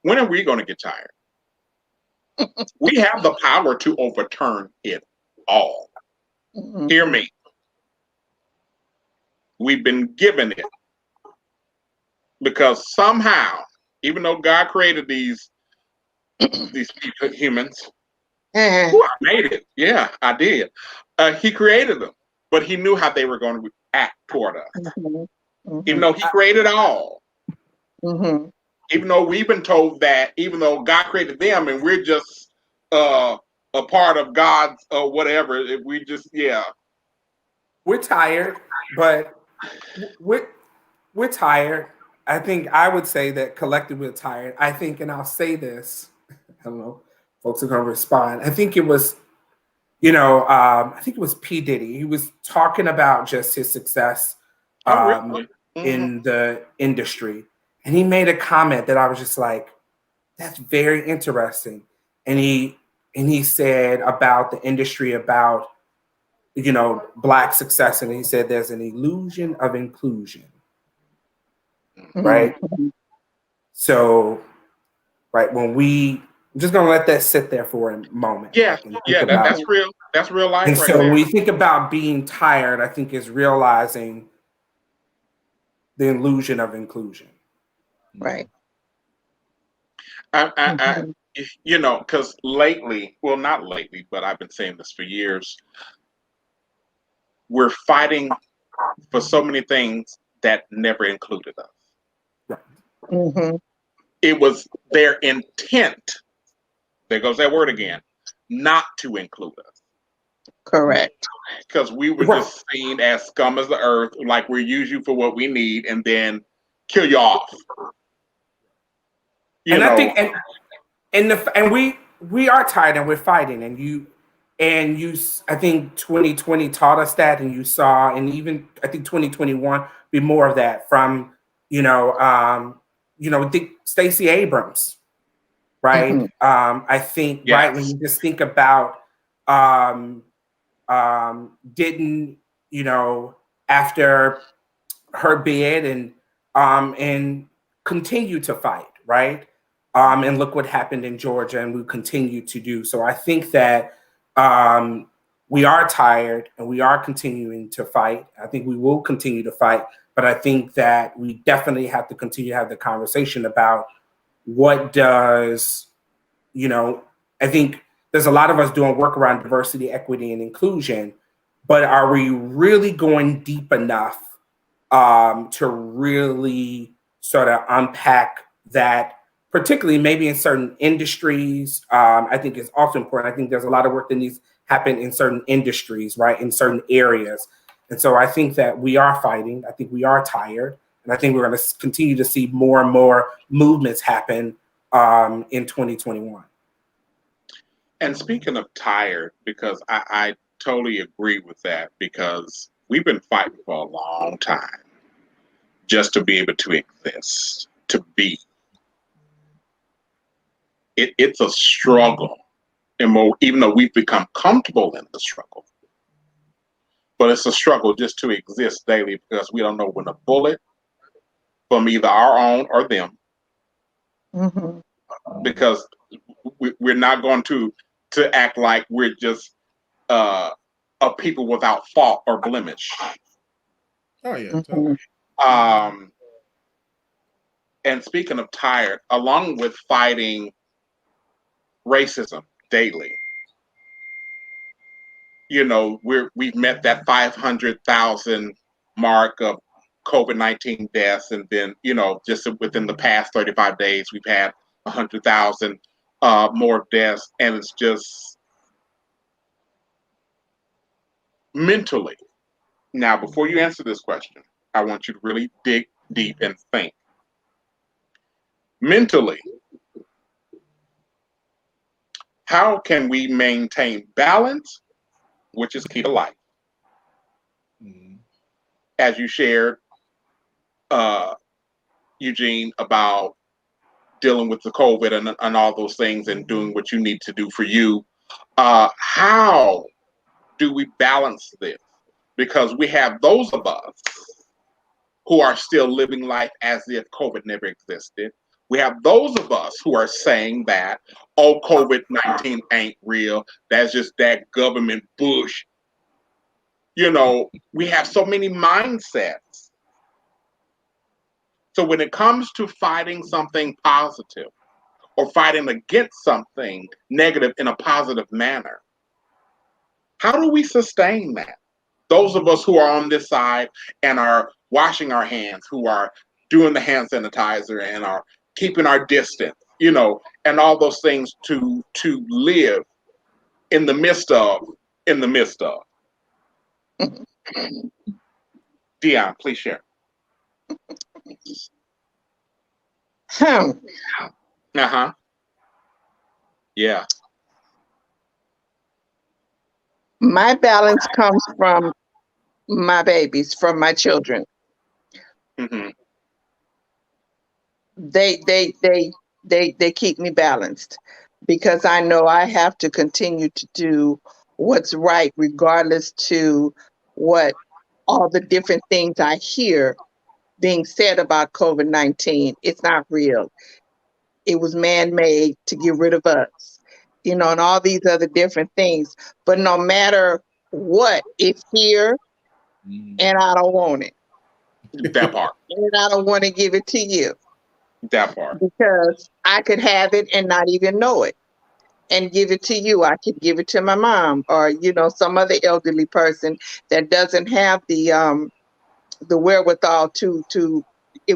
when are we going to get tired? We have the power to overturn it all. Hear me. We've been given it. Because somehow, even though God created these people, humans, I made it. Yeah, I did. He created them, but he knew how they were going to act toward us. Even though he created all. Even though we've been told that, even though God created them and we're just a part of God's whatever, we just, We're tired, but we're tired. I think I would say that collectively we're tired. I think, and I'll say this, I don't know, folks are going to respond. I think it was, I think it was P. Diddy. He was talking about just his success in the industry. And he made a comment that I was just like, that's very interesting. And he said about the industry, about, Black success. And he said there's an illusion of inclusion. Right. So, when I'm just gonna let that sit there for a moment. That's real. That's real life. And so when we think about being tired, I think is realizing the illusion of inclusion. Right. Because lately, well, not lately, but I've been saying this for years. We're fighting for so many things that never included us. It was their intent, there goes that word again, not to include us. Correct. Because we were just seen as scum as the earth, like we use you for what we need and then kill you off. I think we are tired and we're fighting, and you I think 2020 taught us that, and you saw, and even I think 2021 be more of that from think Stacey Abrams, right? I think when you just think about didn't after her bid and continue to fight, right? And look what happened in Georgia, and we continue to do so. I think that we are tired and we are continuing to fight. I think we will continue to fight, but I think that we definitely have to continue to have the conversation about what does, I think there's a lot of us doing work around diversity, equity, and inclusion, but are we really going deep enough to really sort of unpack that, particularly maybe in certain industries? I think it's also important. I think there's a lot of work that needs to happen in certain industries, right, in certain areas. And so I think that we are fighting. I think we are tired. And I think we're going to continue to see more and more movements happen in 2021. And speaking of tired, because I totally agree with that, because we've been fighting for a long time. just to be able to exist, to be. It's a struggle, and even though we've become comfortable in the struggle, but it's a struggle just to exist daily because we don't know when a bullet from either our own or them, because we're not going to act like we're just a people without fault or blemish. Oh yeah. Totally. And speaking of tired, along with fighting racism daily, you know, we've met that 500,000 mark of COVID-19 deaths, and then, you know, just within the past 35 days, we've had 100,000 more deaths, and it's just mentally. Now, before you answer this question, I want you to really dig deep and think. Mentally, how can we maintain balance, which is key to life? As you shared, Eugene, about dealing with the COVID and all those things and doing what you need to do for you. How do we balance this? Because we have those of us who are still living life as if COVID never existed. We have those of us who are saying that, oh, COVID-19 ain't real. That's just that government bush. You know, we have so many mindsets. So when it comes to fighting something positive or fighting against something negative in a positive manner, how do we sustain that? Those of us who are on this side and are washing our hands, who are doing the hand sanitizer and are keeping our distance, you know, and all those things to live in the midst of. Dion, please share. Yeah. My balance comes from my babies, from my children. They keep me balanced, because I know I have to continue to do what's right, regardless to what all the different things I hear being said about COVID-19. It's not real. It was man-made to get rid of us, you know, and all these other different things. But no matter what, it's here, and I don't want it. That part. And I don't want to give it to you. That part. Because I could have it and not even know it and give it to you. I could give it to my mom, or, you know, some other elderly person that doesn't have the wherewithal to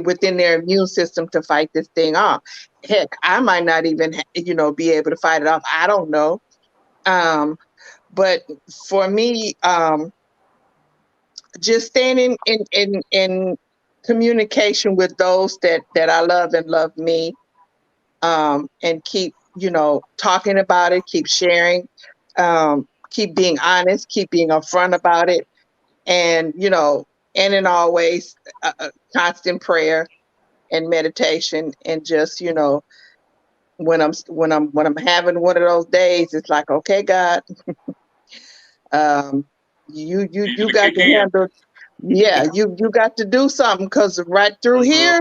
within their immune system to fight this thing off. Heck, I might not even, you know, be able to fight it off. I don't know. But for me, just staying in communication with those that I love and love me, and keep, you know, talking about it, keep sharing, keep being honest, keep being upfront about it, and, you know, and in always constant prayer and meditation, and just, you know, when I'm having one of those days, it's like, okay, God, you got to handle. Yeah, you got to do something, because right through here,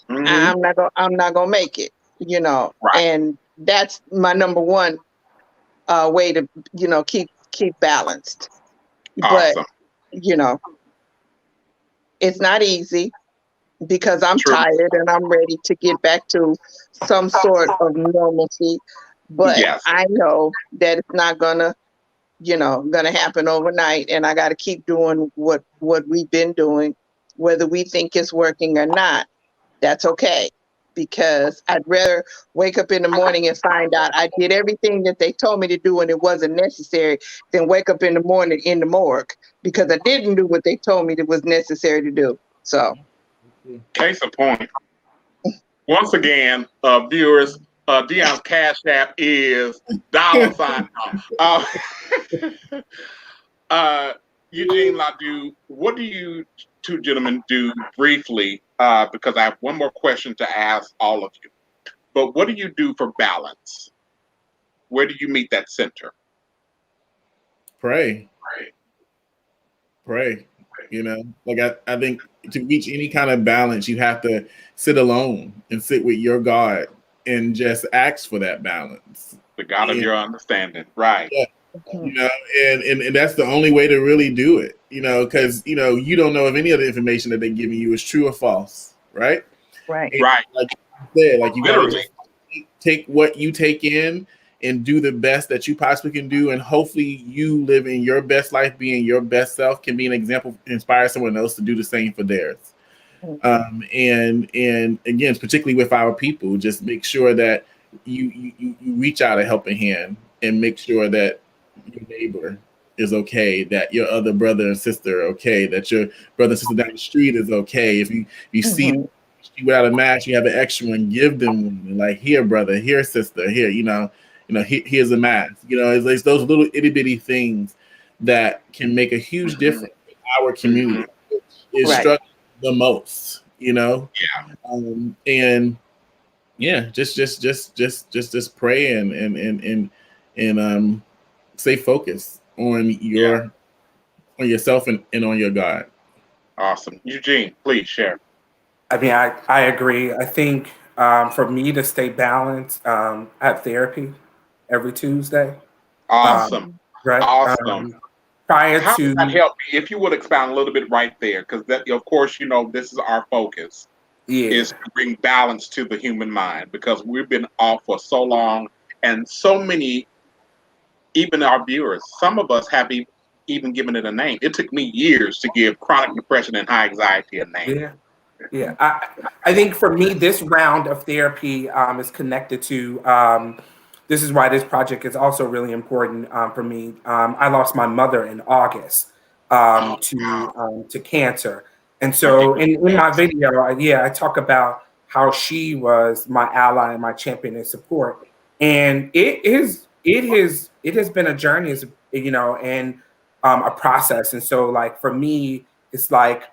I'm not gonna make it, you know. Right. And that's my number one way to, you know, keep balanced. Awesome. But, you know, it's not easy, because I'm True. tired and I'm ready to get back to some sort of normalcy. But Yes. I know that it's not gonna, you know, gonna happen overnight, and I got to keep doing what we've been doing, whether we think it's working or not. That's okay, because I'd rather wake up in the morning and find out I did everything that they told me to do and it wasn't necessary, than wake up in the morning in the morgue because I didn't do what they told me that was necessary to do. So, case in point. Once again, viewers, Dion's Cash App is $. Eugene Ladu, what do you two gentlemen do briefly, because I have one more question to ask all of you. But what do you do for balance? Where do you meet that center? Pray. Pray. You know, like I think to reach any kind of balance, you have to sit alone and sit with your God and just ask for that balance. The God of your understanding, right? Yeah. You know, and that's the only way to really do it. You know, because you know you don't know if any of the information that they're giving you is true or false, right? Right. And Right. like you said, like you gotta Literally. just take what you take in and do the best that you possibly can do, and hopefully you living your best life, being your best self, can be an example, inspire someone else to do the same for theirs. And again, particularly with our people, just make sure that you reach out a helping hand and make sure that your neighbor is okay, that your other brother and sister are okay, that your brother and sister down the street is okay. If you see without a mask, you have an extra one, give them one. And like, here, brother, here, sister, here, here's a mask. You know, it's those little itty bitty things that can make a huge difference in our community, which is struggling the most. You know, and yeah, just pray and stay focused on yourself and on your God. Awesome. Eugene, please share. I mean, I agree. I think for me to stay balanced, I have therapy every Tuesday. Awesome. Right. Awesome. Prior How to does that help me? If you would expound a little bit right there, because that, of course, this is our focus, is to bring balance to the human mind, because we've been off for so long, and so many, even our viewers, some of us have even given it a name. It took me years to give chronic depression and high anxiety a name. Yeah. I think for me, this round of therapy is connected to. This is why this project is also really important for me. I lost my mother in August to cancer, and so in my video, I talk about how she was my ally and my champion and support, and it has been a journey, and a process, and so like for me, it's like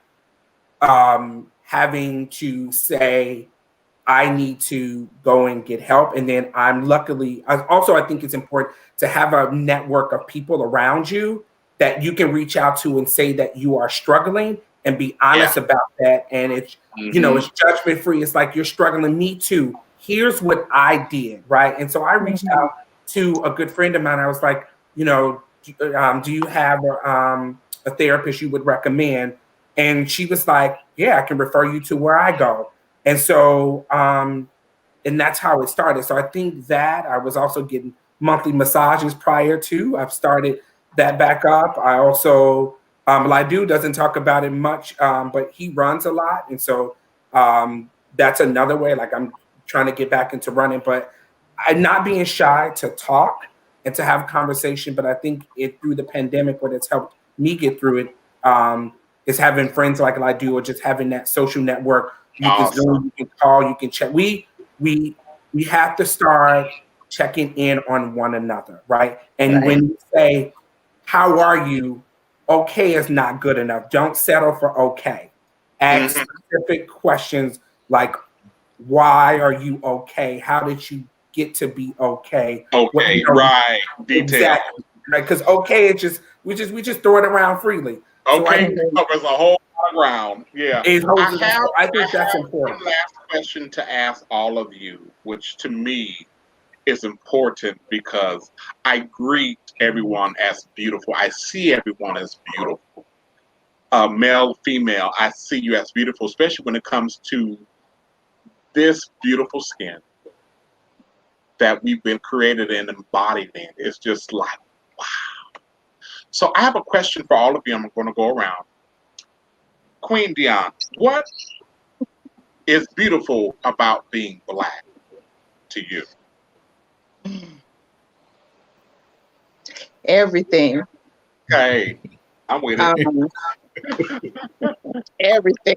having to say I need to go and get help. And then I think it's important to have a network of people around you that you can reach out to and say that you are struggling and be honest about that. And it's, it's judgment free. It's like, you're struggling, me too. Here's what I did. Right. And so I reached out to a good friend of mine. I was like, do you have a therapist you would recommend? And she was like, yeah, I can refer you to where I go. And so, and that's how it started. So I think that I was also getting monthly massages prior to. I've started that back up. I also, Ladu doesn't talk about it much, but he runs a lot. And so that's another way, like I'm trying to get back into running, but I'm not being shy to talk and to have a conversation. But I think through the pandemic, what has helped me get through it, is having friends like I do, or just having that social network. You can Zoom, you can call, you can check. We have to start checking in on one another, right? And when you say, "How are you?" Okay is not good enough. Don't settle for okay. Ask specific questions like, "Why are you okay? How did you get to be okay?" Okay, right. Detail. Exactly. Right, because okay, we just throw it around freely. Okay, covers a whole lot of ground. Yeah. I think that's important. One last question to ask all of you, which to me is important because I greet everyone as beautiful. I see everyone as beautiful. Male, female, I see you as beautiful, especially when it comes to this beautiful skin that we've been created and embodied in. It's just like, wow. So I have a question for all of you. I'm going to go around. Queen Dion, what is beautiful about being Black to you? Everything. Okay, I'm with it. Everything.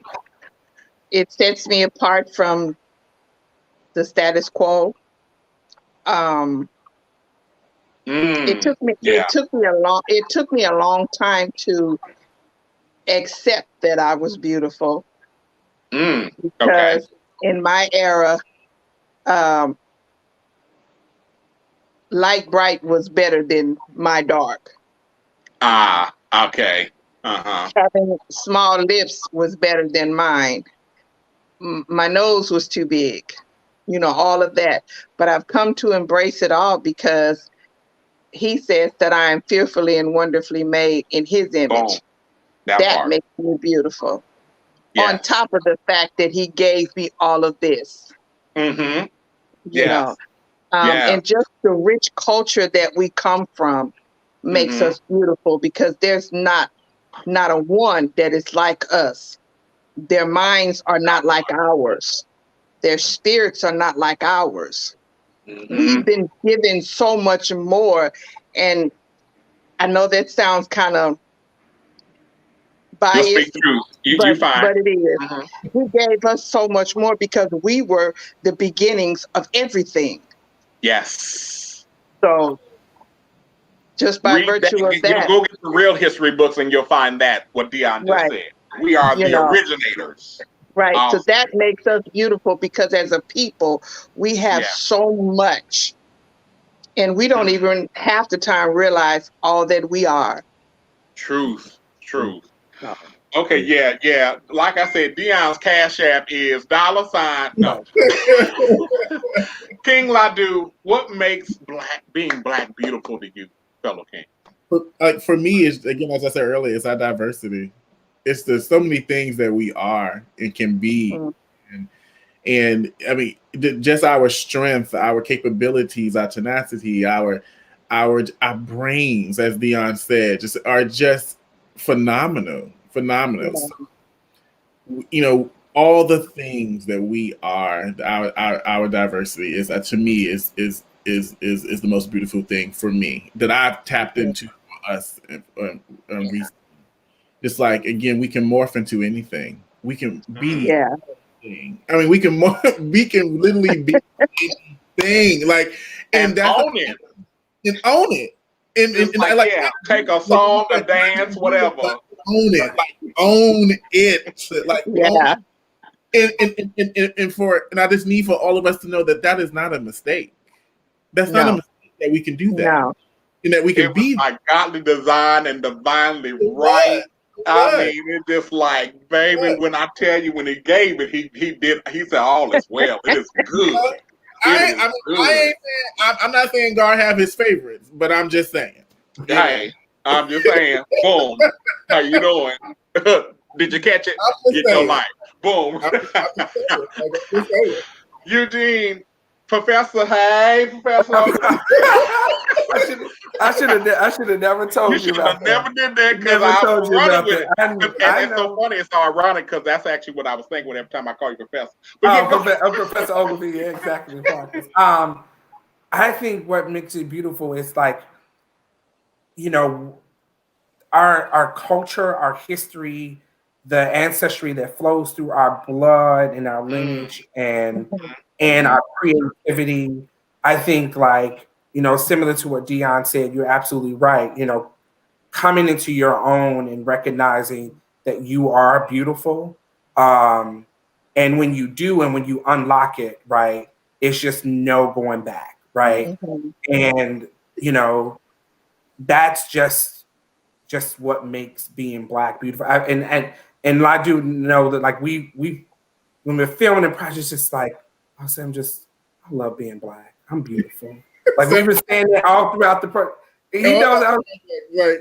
It sets me apart from the status quo. It took me a long time to accept that I was beautiful. Okay. Because in my era, light bright was better than my dark. Ah, okay. Uh-huh. Having small lips was better than mine. My nose was too big, all of that. But I've come to embrace it all because he says that I am fearfully and wonderfully made in his image. Boom. That That part. makes me beautiful. Yes. On top of the fact that he gave me all of this. Mm-hmm. You know, Yeah. and just the rich culture that we come from makes us beautiful because there's not a one that is like us. Their minds are not like ours. Their spirits are not like ours. We've been given so much more. And I know that sounds kind of You'll speak biased, truth. You but fine. it is. He gave us so much more because we were the beginnings of everything. Yes. So just by Read that. virtue of that, Go get the real history books and you'll find that what Dion just right, said. We are you the know, originators. right. So Awesome. that makes us beautiful because as a people, we have so much and we don't even half the time realize all that we are. Truth. Okay, yeah. Like I said, Dion's Cash App is $. No. King Ladu, what makes being black beautiful to you, fellow King? For me, is again, as I said earlier, it's our diversity. It's the so many things that we are and can be, and I mean, just our strength, our capabilities, our tenacity, our brains, as Dion said, are just phenomenal. So, all the things that we are, our diversity is, to me, is the most beautiful thing for me that I've tapped into us recently. Just like, again, we can morph into anything. We can be anything. I mean, we can literally be anything. Like, and that's own it. And own it. And I like, take a song, a dance, whatever. Own it. Like, own it. Like, own it. And I just need for all of us to know that is not a mistake. That's not a mistake, that we can do that. No. And that we can be like godly design and divinely right. I mean, it's just like, baby, when I tell you, when he gave it, he said, all is well. It is good. I'm not saying God have his favorites, but I'm just saying. Hey, I'm just saying. Boom. How you doing? Did you catch it? Get your mic. Boom. Eugene, Professor. Hey, Professor. I should have never told you about that. Never did that because I was running with it. And it's so funny. It's so ironic because that's actually what I was thinking every time I call you Professor. But Professor Ogilvy, yeah, exactly. I think what makes it beautiful is like, our culture, our history, the ancestry that flows through our blood and our lineage and our creativity. I think, like, similar to what Dion said, you're absolutely right. Coming into your own and recognizing that you are beautiful. And when you do, and when you unlock it, right, it's just no going back, right? And, that's just what makes being Black beautiful. And I do know that, like, we when we're filming the project, just like, I love being Black. I'm beautiful. Like, we were saying that all throughout the project. He knows. Right.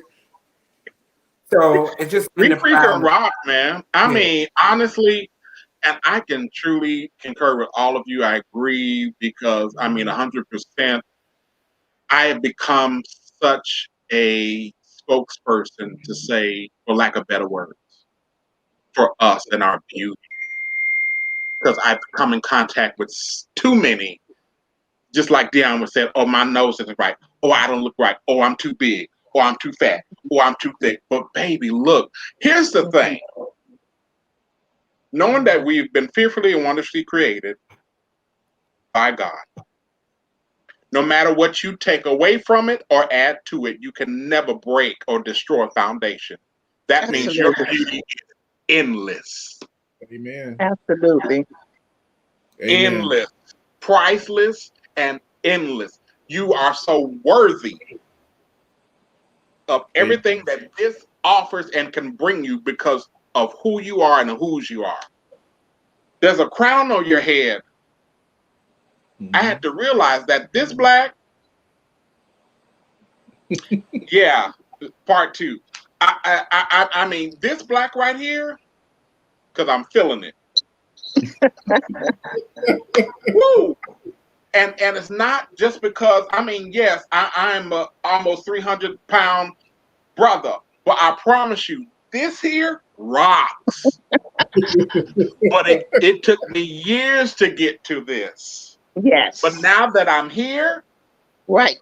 So it's just we freaking rock, man. I mean, honestly, and I can truly concur with all of you. I agree because, I mean, 100%. I have become such a spokesperson to say, for lack of better words, for us and our beauty. Because I've come in contact with too many, just like Dion was said, oh, my nose isn't right. Oh, I don't look right. Oh, I'm too big. Oh, I'm too fat. Oh, I'm too thick. But baby, look, here's the thing. Knowing that we've been fearfully and wonderfully created by God, no matter what you take away from it or add to it, you can never break or destroy a foundation that means your beauty is endless. Amen. Absolutely. Amen. Endless, priceless, and endless. You are so worthy of everything that this offers and can bring you because of who you are and whose you are. There's a crown on your head. I had to realize that this black, yeah, part two. I mean, this black right here, because I'm feeling it. Woo! And it's not just because, I mean, yes, I'm a almost 300-pound brother, but I promise you, this here rocks. But it took me years to get to this. Yes. But now that I'm here, right,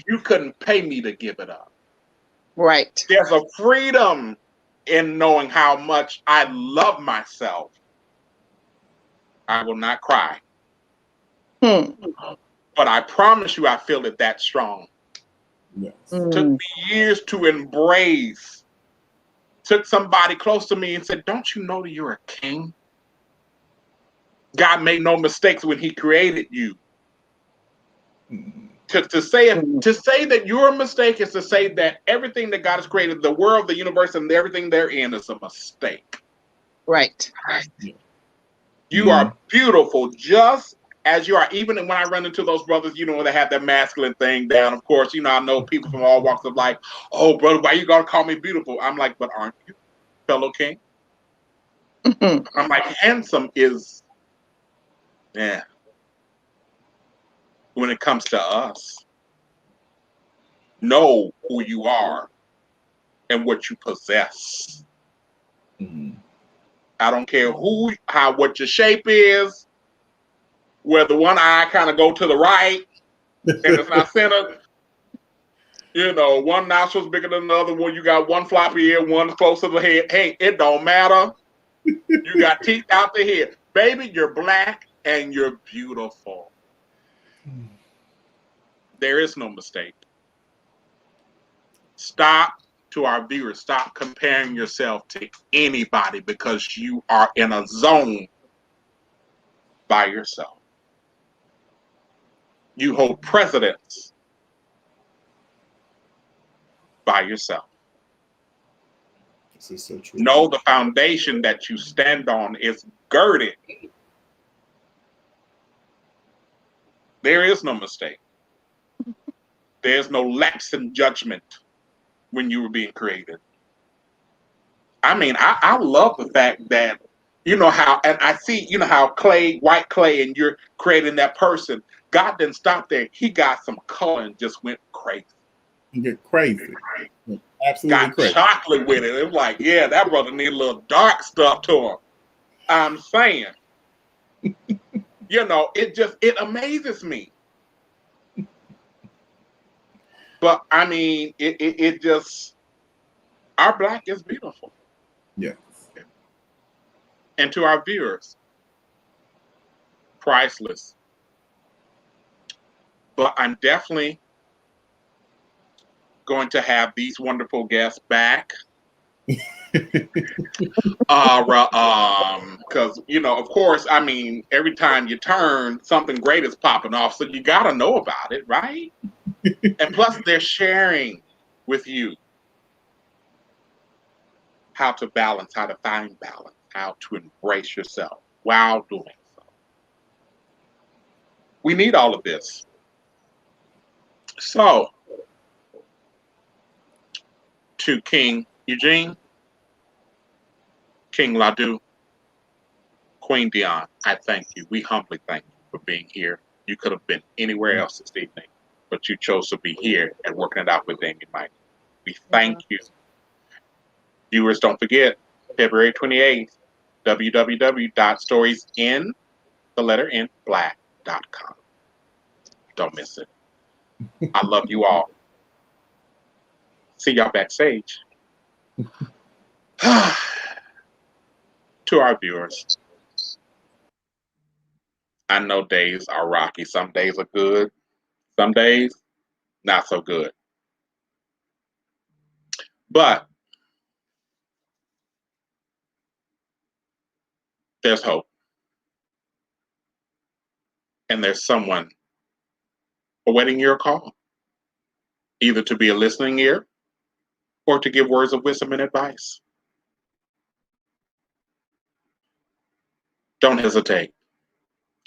you couldn't pay me to give it up. Right. There's a freedom in knowing how much I love myself. I will not cry. But I promise you, I feel it that strong. Yes. Took me years to embrace. Took somebody close to me and said, don't you know that you're a king? God made no mistakes when he created you. To say that you're a mistake is to say that everything that God has created, the world, the universe, and everything therein is a mistake. Right. You are beautiful just as you are. Even when I run into those brothers, you know, they have that masculine thing down. Of course, you know, I know people from all walks of life. Oh, brother, why you gonna call me beautiful? I'm like, but aren't you, fellow king? I'm like, handsome is, yeah. When it comes to us, know who you are and what you possess. I don't care what your shape is, where the one eye kind of go to the right and it's not centered. You know, one nostril's bigger than the other one. You got one floppy ear, one closer to the head. Hey, it don't matter. You got teeth out the head. Baby, you're black and you're beautiful. There is no mistake. Stop, to our viewers, stop comparing yourself to anybody because you are in a zone by yourself. You hold precedence by yourself. This is so true. Know the foundation that you stand on is girded. There is no mistake. There's no lapse in judgment when you were being created. I mean, I love the fact that, you know how, and I see, you know how clay, white clay, and you're creating that person. God didn't stop there. He got some color and just went crazy. You get crazy. Absolutely got crazy. chocolate with it. It was like, yeah, that brother need a little dark stuff to him. I'm saying, you know, it amazes me. But I mean, it just, our black is beautiful. Yes. And to our viewers, priceless. But I'm definitely going to have these wonderful guests back. Because, you know, of course, I mean, every time you turn, something great is popping off. So you got to know about it, right? And plus, they're sharing with you how to balance, how to find balance, how to embrace yourself while doing so. We need all of this. So, to King Eugene, King Ladu, Queen Dion, I thank you. We humbly thank you for being here. You could have been anywhere else this evening, but you chose to be here and working it out with Damian Micheal. We thank you. Viewers, don't forget, February 28th, www.storiesinblack.com. Don't miss it. I love you all. See y'all backstage. To our viewers, I know days are rocky. Some days are good. Some days, not so good. But there's hope. And there's someone awaiting your call, either to be a listening ear or to give words of wisdom and advice. Don't hesitate.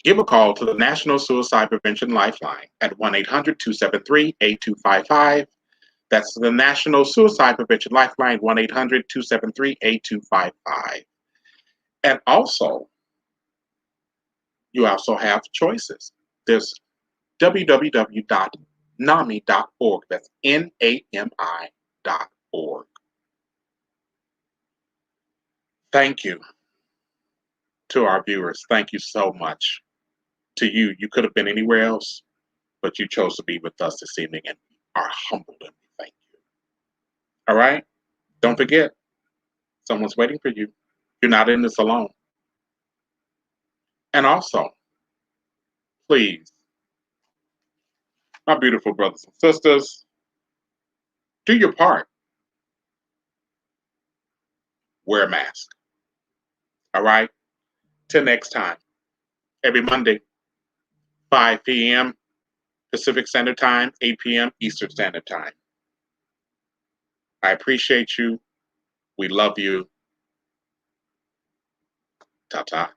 Give a call to the National Suicide Prevention Lifeline at 1-800-273-8255. That's the National Suicide Prevention Lifeline, 1-800-273-8255. And also, you also have choices. There's www.nami.org. That's NAMI.org. Thank you to our viewers. Thank you so much. To you, you could have been anywhere else, but you chose to be with us this evening and are humbled and we thank you. All right? Don't forget, someone's waiting for you. You're not in this alone. And also, please, my beautiful brothers and sisters, do your part. Wear a mask. All right? Till next time. Every Monday, 5 p.m. Pacific Standard Time, 8 p.m. Eastern Standard Time. I appreciate you. We love you. Ta-ta.